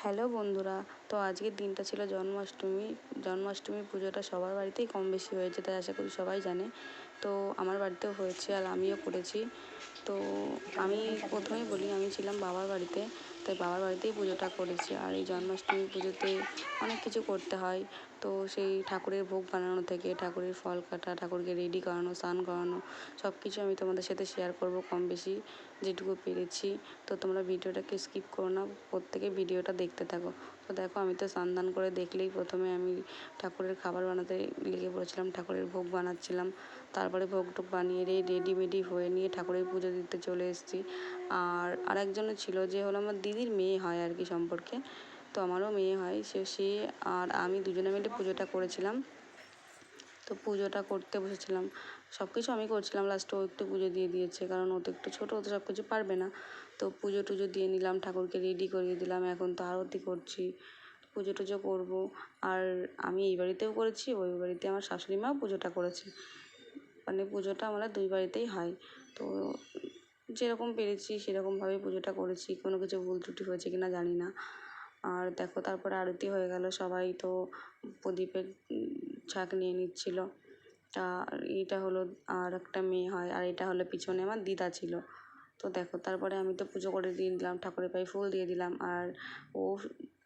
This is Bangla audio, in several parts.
হ্যালো বন্ধুরা, তো আজকের দিনটা ছিল জন্মাষ্টমী পুজোটা সবার বাড়িতেই কম বেশি হয়েছে, তাই আশা করি সবাই জানে। তো আমার বাড়িতেও হয়েছে আর আমিও করেছি। তো আমি প্রথমেই বলি, আমি ছিলাম বাবার বাড়িতে, তাই বাবার বাড়িতেই পুজোটা করেছি। আর এই জন্মাষ্টমী পুজোতে অনেক কিছু করতে হয়। তো সেই ঠাকুরের ভোগ বানানো থেকে ঠাকুরের ফল কাটা, ঠাকুরকে রেডি করানো, স্নান করানো, সব কিছু আমি তোমাদের সাথে শেয়ার করব কম বেশি যেটুকু পেরেছি। তো তোমরা ভিডিওটাকে স্কিপ করো না, প্রত্যেকে ভিডিওটা দেখতে থাকো। তো দেখো, আমি তো স্নান দান করে দেখলেই প্রথমে আমি ঠাকুরের খাবার বানাতে লেগে পড়েছিলাম, ঠাকুরের ভোগ বানাচ্ছিলাম। তারপরে ভোগ টোগ বানিয়ে রেডি হয়ে নিয়ে ঠাকুরের পুজো দিতে চলে এসেছি। আর আরেকজনও ছিল, যে হলো আমার দিদির মেয়ে হয় আর কি সম্পর্কে। তো আমারও মেয়ে হয়, সে আর আমি দুজনে মিলে পুজোটা করেছিলাম। তো পুজোটা করতে বসেছিলাম, সব কিছু আমি করছিলাম, লাস্টে ও একটু পুজো দিয়ে দিয়েছে, কারণ ও তো একটু ছোটো, ও তো সব কিছু পারবে না। তো পুজো টুজো দিয়ে নিলাম, ঠাকুরকে রেডি করিয়ে দিলাম, এখন তো আরতি করছি, পুজো টুজো করবো। আর আমি এই বাড়িতেও করেছি, ওই বাড়িতে আমার শাশুড়ি মাও পুজোটা করেছে, মানে পুজোটা আমরা দুই বাড়িতেই হয়। তো যেরকম পেরেছি সেরকমভাবেই পুজোটা করেছি, কোনো কিছু ভুল ত্রুটি হয়েছে কি না জানি না। আর দেখো, তারপরে আরতি হয়ে গেল, সবাই তো প্রদীপের ছাঁক নিয়ে নিচ্ছিল। আর এটা হলো আর একটা মেয়ে হয়, আর এটা হলো পিছনে আমার দিদা ছিল। তো দেখো, তারপরে আমি তো পুজো করে দিয়ে দিলাম, ঠাকুরের পায়ে ফুল দিয়ে দিলাম, আর ও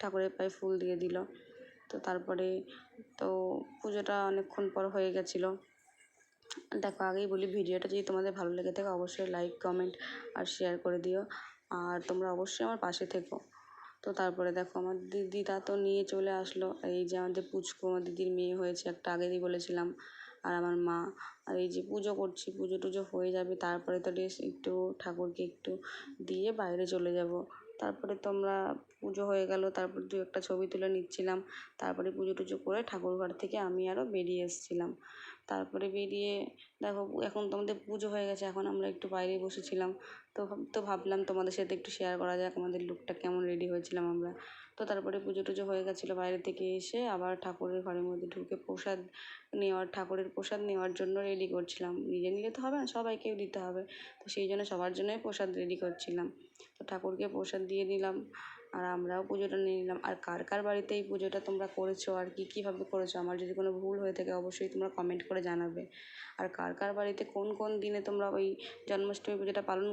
ঠাকুরের পায়ে ফুল দিয়ে দিল। তো তারপরে তো পুজোটা অনেকক্ষণ পর হয়ে গেছিলো। দেখো, আগেই বলি, ভিডিওটা যদি তোমাদের ভালো লেগে থাকে অবশ্যই লাইক, কমেন্ট আর শেয়ার করে দিও, আর তোমরা অবশ্যই আমার পাশে থেকো। তো তারপরে দেখো, আমার দিদিটা তো নিয়ে চলে আসলো, এই যে আমাদের পুচকু, আমার দিদির মেয়ে হয়েছে একটা, আগেই বলেছিলাম, আর আমার মা। আর এই যে পুজো করছি, পুজো টুজো হয়ে যাবে, তারপরে তো একটু ঠাকুরকে একটু দিয়ে বাইরে চলে যাব। তারপরে তোমরা পুজো হয়ে গেল, তারপর দু একটা ছবি তুলে নিচ্ছিলাম। তারপরে পুজো টুজো করে ঠাকুর ঘর থেকে আমি আরও বেরিয়ে এসেছিলাম। তারপরে বেরিয়ে দেখো, এখন তো আমাদের পুজো হয়ে গেছে, এখন আমরা একটু বাইরে বসেছিলাম। তো ভাবলাম তোমাদের সাথে একটু শেয়ার করা যাক আমাদের লুকটা কেমন রেডি হয়েছিলাম আমরা। তো তারপরে পুজো টুজো হয়ে গেছিলো, বাইরে থেকে এসে আবার ঠাকুরের ঘরের মধ্যে ঢুকে ঠাকুরের প্রসাদ নেওয়ার জন্য রেডি করছিলাম। নিজে নিলে তো হবে না, সবাইকেও দিতে হবে, তো সেই জন্য সবার জন্যই প্রসাদ রেডি করছিলাম। তো ঠাকুরকে প্রসাদ দিয়ে দিলাম, আর আমরাও পুজোটা নিয়ে নিলাম। আর কার কার বাড়িতে এই পুজোটা তোমরা করেছো আর কীভাবে করেছো, আমার যদি কোনো ভুল হয়ে থাকে অবশ্যই তোমরা কমেন্ট করে জানাবে। আর কার কার বাড়িতে কোন কোন দিনে তোমরা ওই জন্মাষ্টমী পুজোটা পালন